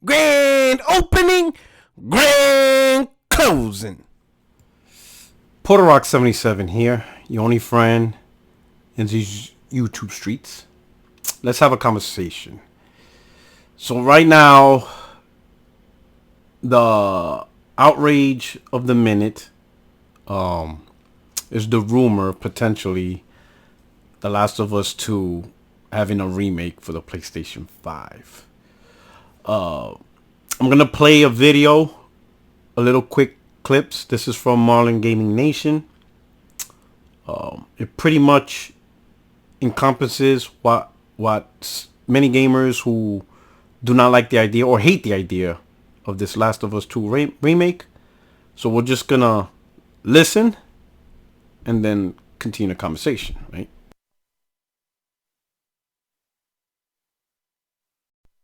Grand opening, grand closing. Puerto77 here, your only friend in these YouTube streets. Let's have a conversation. So right now, the outrage of the minute is the rumor potentially The Last of Us 2 having a remake for the PlayStation 5. I'm going to play a video, a little quick clips. This is from Marlin Gaming Nation. It pretty much encompasses what many gamers who do not like the idea or hate the idea of this Last of Us 2 remake. So we're just going to listen and then continue the conversation, right?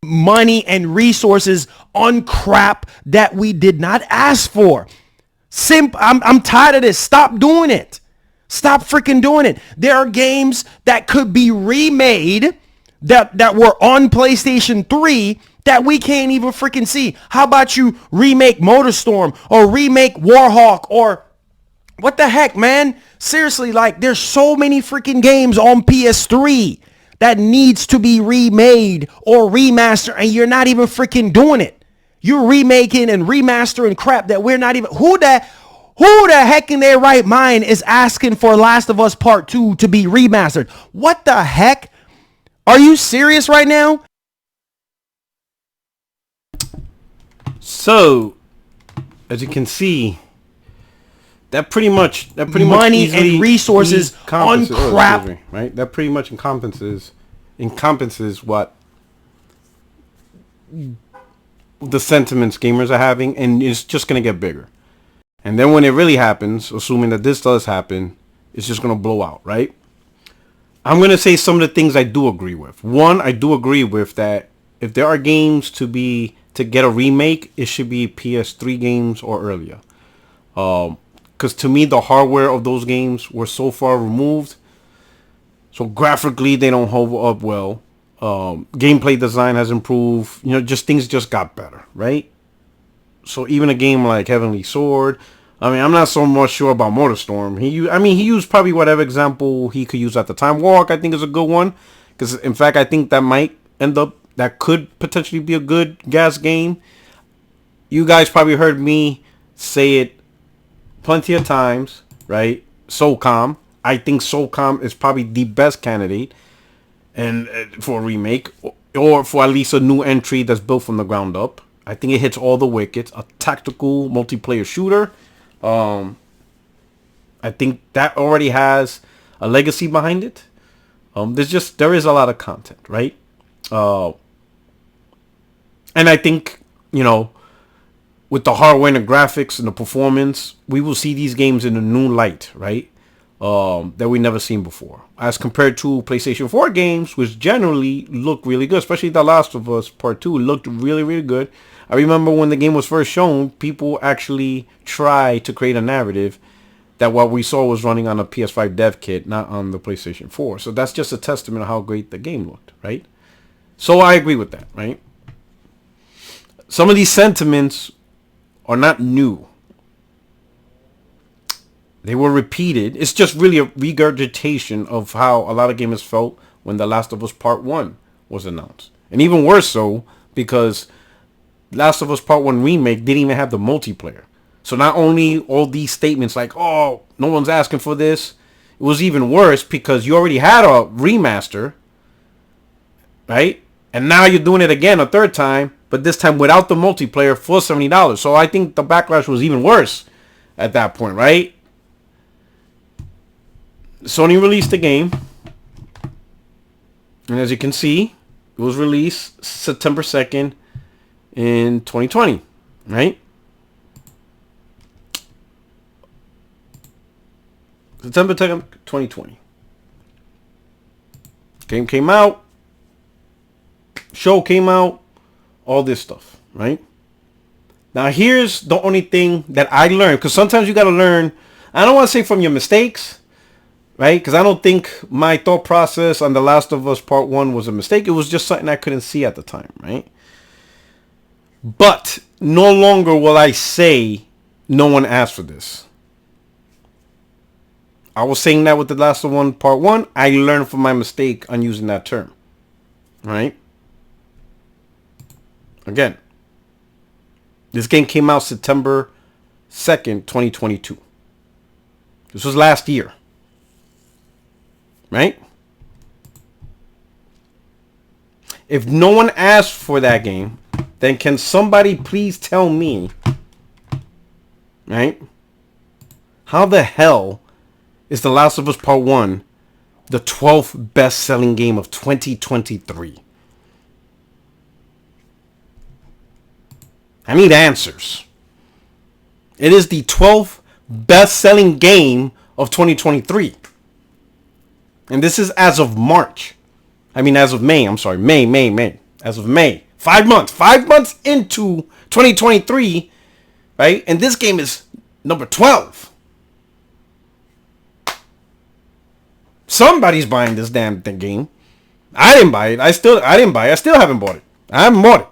Money and resources on crap that we did not ask for. I'm tired of this. Stop doing it. Stop freaking doing it. There are games that could be remade that were on PlayStation 3 that we can't even freaking see. How about you remake MotorStorm or remake Warhawk or what the heck, man? Seriously, like there's so many freaking games on PS3 that needs to be remade or remastered, and you're not even freaking doing it. You're remaking and remastering crap that we're not even... Who the heck in their right mind is asking for Last of Us Part 2 to be remastered? What the heck? Are you serious right now? So, as you can see, that pretty much money and resources on crap, right? That pretty much encompasses what the sentiments gamers are having, and it's just gonna get bigger. And then when it really happens, assuming that this does happen, it's just gonna blow out, right? I'm gonna say some of the things I do agree with. One, I do agree with that if there are games to get a remake, it should be PS3 games or earlier. Because to me, the hardware of those games were so far removed. So graphically, they don't hold up well. Gameplay design has improved. Just things just got better, right? So even a game like Heavenly Sword, I'm not so much sure about MotorStorm. He used probably whatever example he could use at the time. Walk, I think, is a good one. Because, in fact, I think that could potentially be a good gas game. You guys probably heard me say it plenty of times, right? SOCOM. I think SOCOM is probably the best candidate and for a remake or for at least a new entry that's built from the ground up. I think it hits all the wickets. A tactical multiplayer shooter. I think that already has a legacy behind it. There is a lot of content, right? And I think, with the hardware and the graphics and the performance, we will see these games in a new light, right? That we never seen before. As compared to PlayStation 4 games, which generally look really good, especially The Last of Us Part 2 looked really, really good. I remember when the game was first shown, people actually tried to create a narrative that what we saw was running on a PS5 dev kit, not on the PlayStation 4. So that's just a testament of how great the game looked, right? So I agree with that, right? Some of these sentiments are not new. They were repeated. It's just really a regurgitation of how a lot of gamers felt when The Last of Us Part 1 was announced. And even worse so, because Last of Us Part 1 Remake didn't even have the multiplayer. So not only all these statements like, oh, no one's asking for this, it was even worse because you already had a remaster, right? And now you're doing it again a third time, but this time without the multiplayer for $70. So I think the backlash was even worse at that point, right? Sony released the game. And as you can see, it was released September 2nd in 2020, right? September 2nd, 2020. Game came out. Show came out. All this stuff, right? Now, here's the only thing that I learned. Because sometimes you got to learn. I don't want to say from your mistakes. Right? Because I don't think my thought process on The Last of Us Part 1 was a mistake. It was just something I couldn't see at the time, right? But no longer will I say no one asked for this. I was saying that with The Last of Us Part 1. I learned from my mistake on using that term. Right? Again, this game came out September 2nd, 2022. This was last year. Right? If no one asked for that game, then can somebody please tell me, right? How the hell is The Last of Us Part 1 the 12th best-selling game of 2023? I need answers. It is the 12th best-selling game of 2023. And this is as of March. I mean, as of May. I'm sorry. May. As of May. 5 months. 5 months into 2023. Right? And this game is number 12. Somebody's buying this damn game. I didn't buy it. I didn't buy it. I still haven't bought it. I haven't bought it.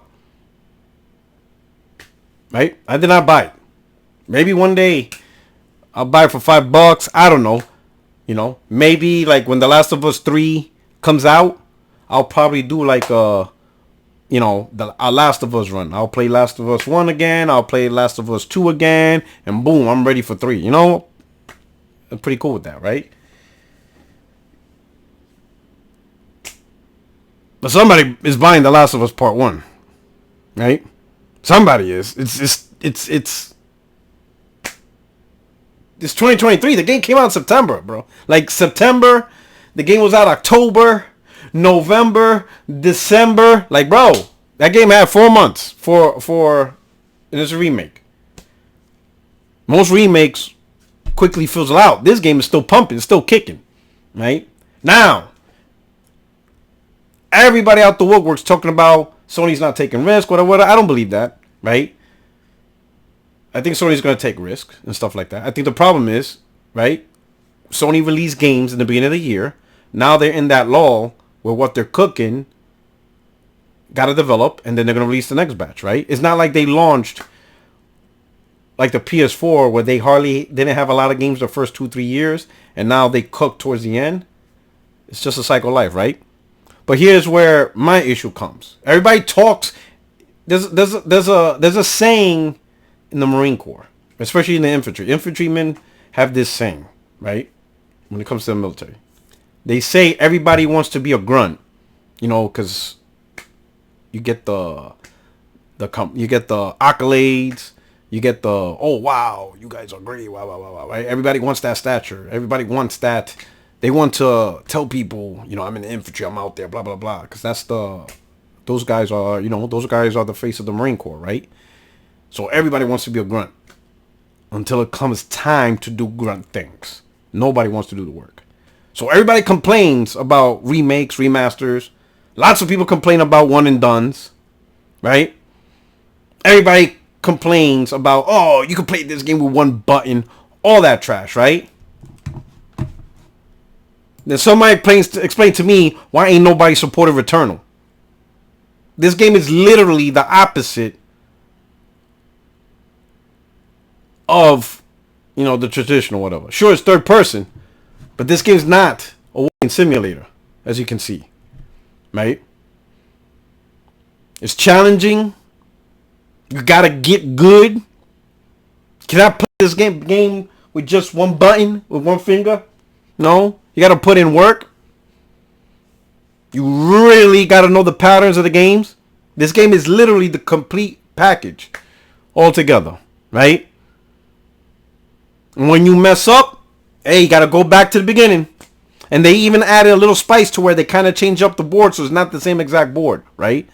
Right? I did not buy it. Maybe one day I'll buy it for $5. I don't know. You know, maybe like when The Last of Us 3 comes out, I'll probably do like a Last of Us run. I'll play Last of Us 1 again. I'll play Last of Us 2 again. And boom, I'm ready for 3. You know, I'm pretty cool with that, right? But somebody is buying The Last of Us Part 1. Right? Somebody is. It's 2023. The game came out in September, bro. Like September. The game was out October, November, December. Like, bro, that game had 4 months for and it's a remake. Most remakes quickly fizzle out. This game is still pumping, it's still kicking. Right? Now, everybody out the woodwork's talking about Sony's not taking risk, whatever. I don't believe that, right? I think Sony's going to take risks and stuff like that. I think the problem is, right, Sony released games in the beginning of the year. Now they're in that lull where what they're cooking got to develop, and then they're going to release the next batch, right? It's not like they launched like the PS4 where they didn't have a lot of games the first 2-3 years, and now they cook towards the end. It's just a cycle of life, right? But here's where my issue comes. Everybody talks. There's a saying in the Marine Corps, especially in the infantry. Infantrymen have this saying, right? When it comes to the military, they say everybody wants to be a grunt, you know, because you get the accolades, you get the, oh wow, you guys are great, wow, right? Everybody wants that stature. Everybody wants that. They want to tell people, you know, I'm in the infantry, I'm out there, blah blah blah, because those guys are the face of the Marine Corps, right? So everybody wants to be a grunt until it comes time to do grunt things. Nobody wants to do the work. So everybody complains about remakes, remasters. Lots of people complain about one and dones, right? Everybody complains about, oh, you can play this game with one button, all that trash, right? Then somebody explain to me why ain't nobody supported Returnal. This game is literally the opposite of, you know, the traditional whatever. Sure, it's third person, but this game's not a walking simulator, as you can see, right? It's challenging. You gotta get good. Can I play this game with just one button, with one finger? No, you gotta put in work. You really gotta know the patterns of the games. This game is literally the complete package altogether, right? And when you mess up, hey, you got to go back to the beginning. And they even added a little spice to where they kind of change up the board so it's not the same exact board, right?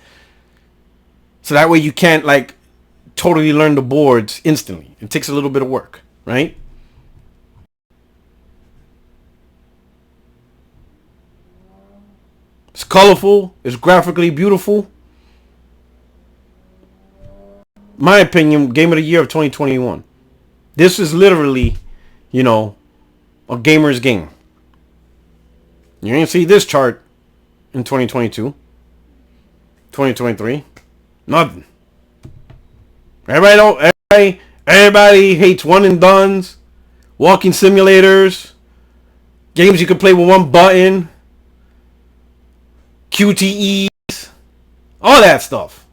So that way you can't, like, totally learn the boards instantly. It takes a little bit of work, right? It's colorful. It's graphically beautiful. My opinion, game of the year of 2021. This is literally, you know, a gamer's game. You ain't see this chart in 2022. 2023. Nothing. Everybody hates one and dones, walking simulators, games you can play with one button, QTEs, all that stuff.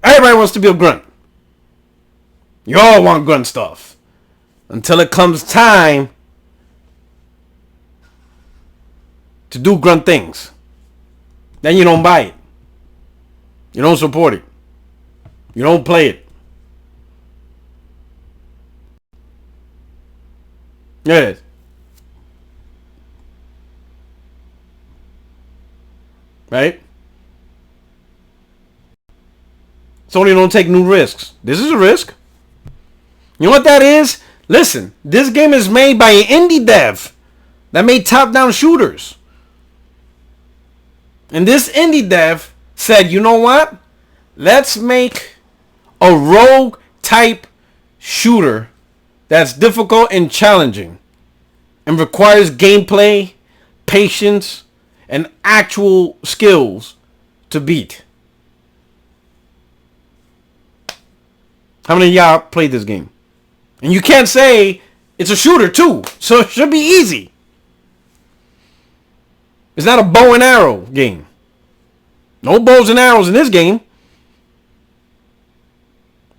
Everybody wants to be a grunt. You all want grunt stuff. Until it comes time to do grunt things. Then you don't buy it. You don't support it. You don't play it. There it is. Right? Sony don't take new risks. This is a risk. You know what that is? Listen, this game is made by an indie dev that made top-down shooters. And this indie dev said, you know what? Let's make a rogue type shooter that's difficult and challenging and requires gameplay, patience, and actual skills to beat. How many of y'all played this game? And you can't say it's a shooter too, so it should be easy. It's not a bow and arrow game. No bows and arrows in this game.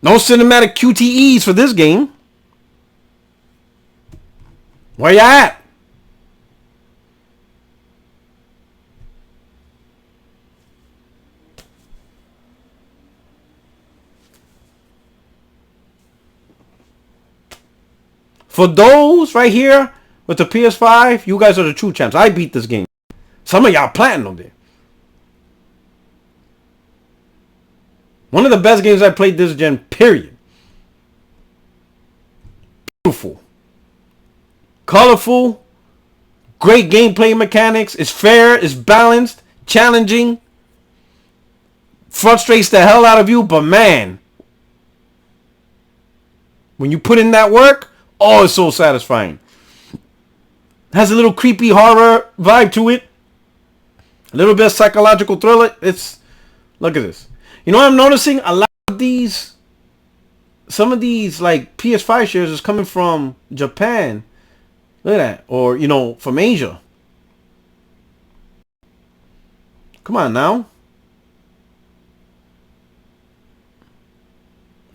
No cinematic QTEs for this game. Where you at? For those right here with the PS5, you guys are the true champs. I beat this game. Some of y'all platinumed it. One of the best games I played this gen, period. Beautiful. Colorful. Great gameplay mechanics. It's fair. It's balanced. Challenging. Frustrates the hell out of you. But man, when you put in that work, oh, it's so satisfying. Has a little creepy horror vibe to it. A little bit of psychological thriller. Look at this. You know what I'm noticing? A lot of these, some of these like PS5 shares is coming from Japan. Look at that. Or, you know, from Asia. Come on now. I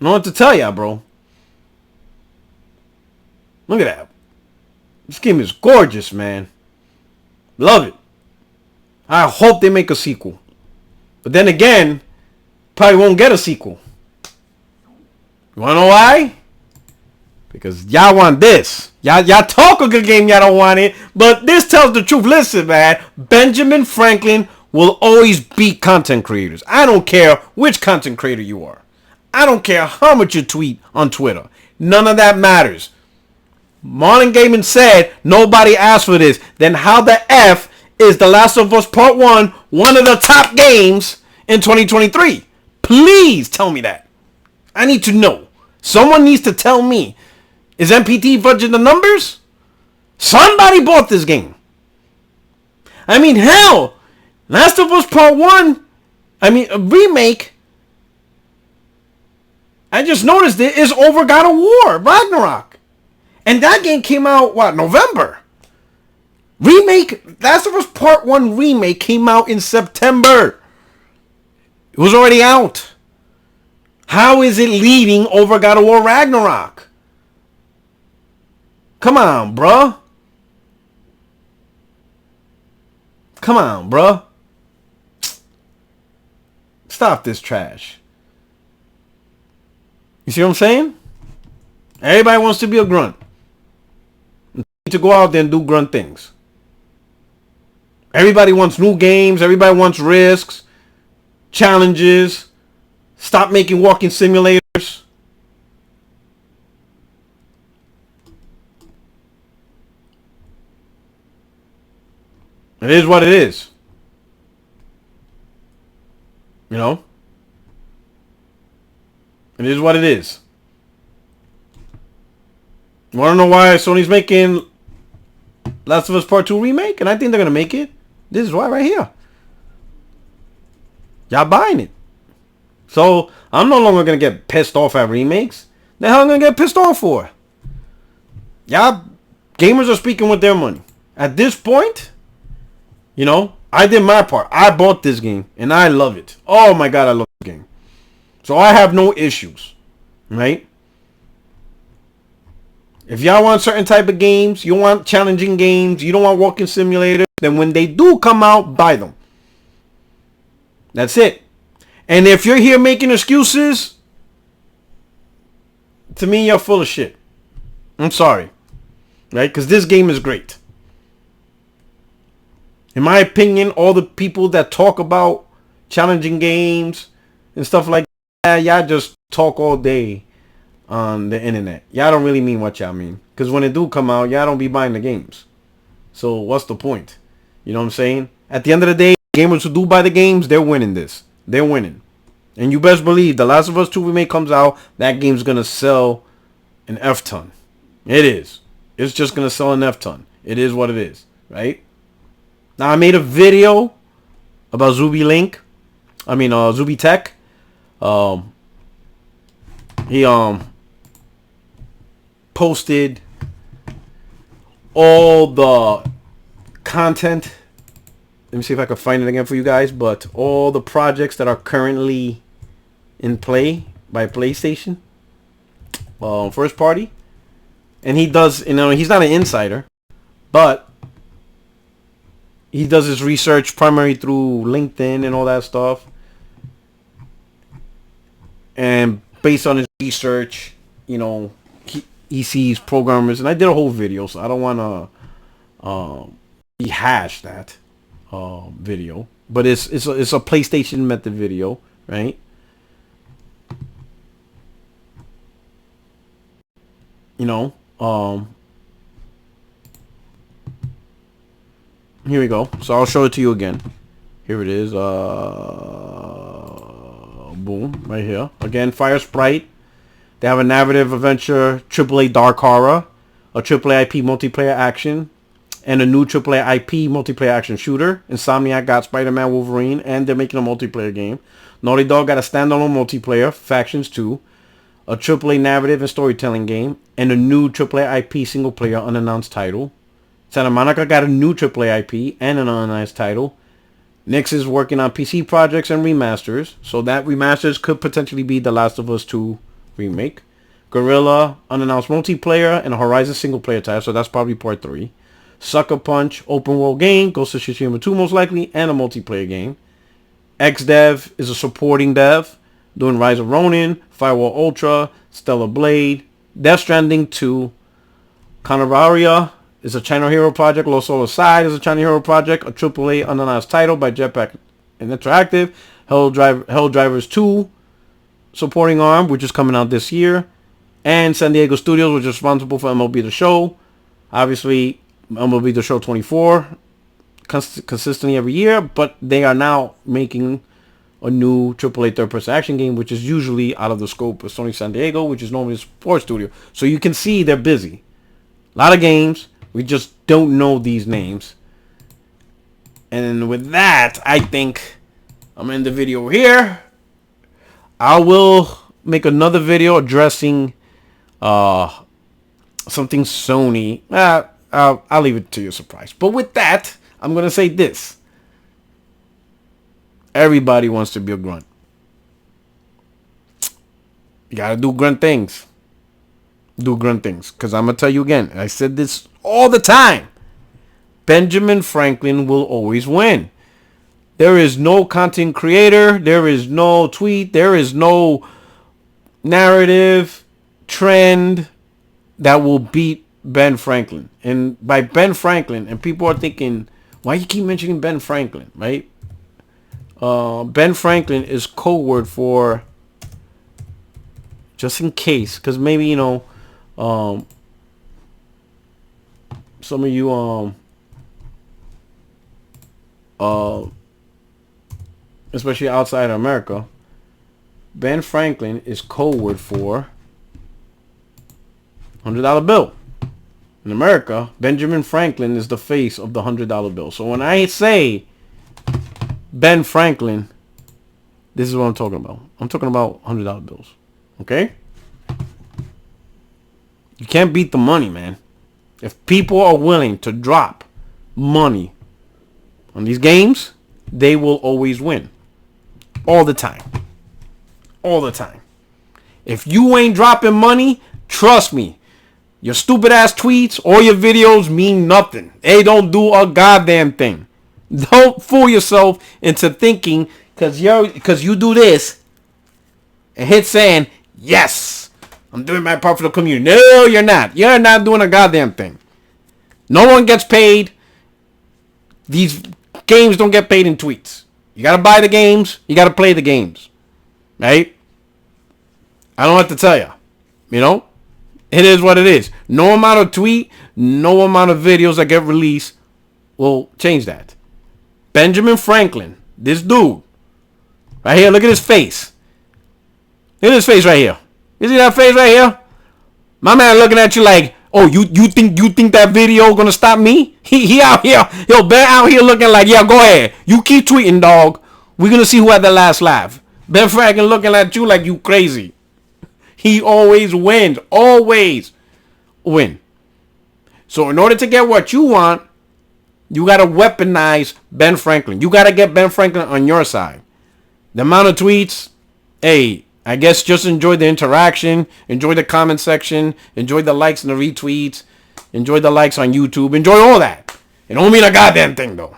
don't know what to tell ya, bro. Look at that. This game is gorgeous, man. Love it. I hope they make a sequel. But then again, probably won't get a sequel. You wanna know why? Because y'all want this. Y'all talk a good game, y'all don't want it. But this tells the truth. Listen, man. Benjamin Franklin will always beat content creators. I don't care which content creator you are. I don't care how much you tweet on Twitter. None of that matters. Modern Gaming said nobody asked for this. Then how the F is The Last of Us Part 1 one of the top games in 2023? Please tell me that. I need to know. Someone needs to tell me. Is MPT fudging the numbers? Somebody bought this game. I mean, hell, Last of Us Part 1, I mean, a remake, I just noticed it is over God of War, Ragnarok. And that game came out, what, November? Remake, Last of Us Part 1 remake came out in September. It was already out. How is it leading over God of War Ragnarok? Come on, bruh. Come on, bruh. Stop this trash. You see what I'm saying? Everybody wants to be a grunt. To go out there and do grunt things. Everybody wants new games. Everybody wants risks, challenges. Stop making walking simulators. It is what it is. You know? It is what it is. You want to know why Sony's making Last of Us Part 2 remake? And I think they're going to make it. This is why right here. Y'all buying it. So I'm no longer gonna get pissed off at remakes. The hell I'm gonna get pissed off for? Y'all gamers are speaking with their money. At this point, you know, I did my part. I bought this game and I love it. Oh my god, I love this game. So I have no issues. Right? If y'all want certain type of games, you want challenging games, you don't want walking simulators, then when they do come out, buy them. That's it. And if you're here making excuses, to me, you're full of shit. I'm sorry. Right? Because this game is great. In my opinion, all the people that talk about challenging games and stuff like that, y'all just talk all day on the internet. Y'all don't really mean what y'all mean. Because when it do come out, y'all don't be buying the games. So what's the point? You know what I'm saying? At the end of the day, gamers who do buy the games, they're winning this. They're winning. And you best believe The Last of Us 2 Remake comes out, that game's going to sell an F-ton. It is. It's just going to sell an F-ton. It is what it is. Right? Now, I made a video about Zuby Tech. He posted all the content. Let me see if I can find it again for you guys. But all the projects that are currently in play by PlayStation, first party. And he does, you know, he's not an insider, but he does his research primarily through LinkedIn and all that stuff. And based on his research, you know, he sees programmers, and I did a whole video, so I don't want to rehash that video. But it's a PlayStation method video, right? You know, here we go. So I'll show it to you again. Here it is. Boom, right here. Again, Fire Sprite. They have a narrative adventure, AAA dark horror, a AAA IP multiplayer action, and a new AAA IP multiplayer action shooter. Insomniac got Spider-Man, Wolverine, and they're making a multiplayer game. Naughty Dog got a standalone multiplayer, Factions 2, a AAA narrative and storytelling game, and a new AAA IP single-player unannounced title. Santa Monica got a new AAA IP and an unannounced title. Nyx is working on PC projects and remasters, so that remasters could potentially be The Last of Us 2 Remake. Guerrilla, unannounced multiplayer, and a Horizon single-player title, so that's probably part 3. Sucker Punch, open world game, Ghost of Tsushima 2 most likely, and a multiplayer game. XDev is a supporting dev, doing Rise of Ronin, Firewall Ultra, Stellar Blade, Death Stranding 2, Canaria is a China Hero project, Lost Soul Aside is a China Hero project, a AAA unannounced title by Jetpack Interactive, Helldivers 2, supporting arm, which is coming out this year, and San Diego Studios, which is responsible for MLB The Show. Obviously, MLB The Show 24, consistently every year, but they are now making a new AAA third-person action game, which is usually out of the scope of Sony San Diego, which is normally a sports studio. So you can see they're busy. A lot of games. We just don't know these names. And with that, I think I'm in the video here. I will make another video addressing something Sony. I'll leave it to your surprise. But with that, I'm going to say this. Everybody wants to be a grunt. You got to do grunt things. Do grunt things. Because I'm going to tell you again. I said this all the time. Benjamin Franklin will always win. There is no content creator. There is no tweet. There is no narrative trend that will beat Ben Franklin. And by Ben Franklin, and people are thinking, why you keep mentioning Ben Franklin, right? Ben Franklin is code word for, just in case, because maybe, you know, some of you, especially outside of America, Ben Franklin is code word for $100 bill. In America, Benjamin Franklin is the face of the $100 bill. So when I say Ben Franklin, This is what I'm talking about. I'm talking about $100 bills. Okay? You can't beat the money, man. If people are willing to drop money on these games, they will always win. All the time. All the time. If you ain't dropping money, trust me, your stupid ass tweets or your videos mean nothing. They don't do a goddamn thing. Don't fool yourself into thinking because you do this and hit saying, yes, I'm doing my part for the community. No, you're not. You're not doing a goddamn thing. No one gets paid. These games don't get paid in tweets. You got to buy the games. You got to play the games. Right? I don't have to tell you. You know? It is what it is. No amount of tweet, no amount of videos that get released will change that. Benjamin Franklin, this dude, right here, look at his face. Look at his face right here. You see that face right here? My man looking at you like, oh, you think that video gonna stop me? He out here, Ben out here looking like, yeah, go ahead. You keep tweeting, dog. We're gonna see who had the last laugh. Ben Franklin looking at you like you crazy. He always wins. Always win. So in order to get what you want, you got to weaponize Ben Franklin. You got to get Ben Franklin on your side. The amount of tweets, hey, I guess just enjoy the interaction. Enjoy the comment section. Enjoy the likes and the retweets. Enjoy the likes on YouTube. Enjoy all that. It don't mean a goddamn thing, though.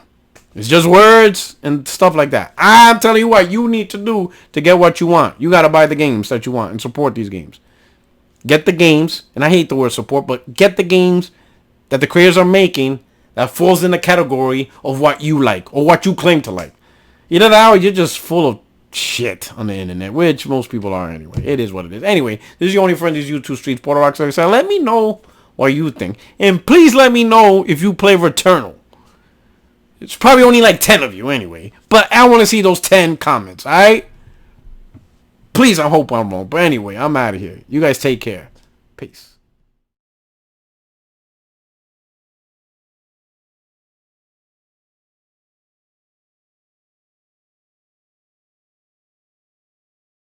It's just words and stuff like that. I'm telling you what you need to do to get what you want. You got to buy the games that you want and support these games. Get the games, and I hate the word support, but get the games that the creators are making that falls in the category of what you like or what you claim to like. Either that or you're just full of shit on the internet, which most people are anyway. It is what it is. Anyway, this is your only friend, these YouTube streets, PortalRock77. Let me know what you think. And please let me know if you play Returnal. It's probably only like 10 of you anyway. But I want to see those 10 comments, alright? Please, I hope I'm wrong. But anyway, I'm out of here. You guys take care. Peace.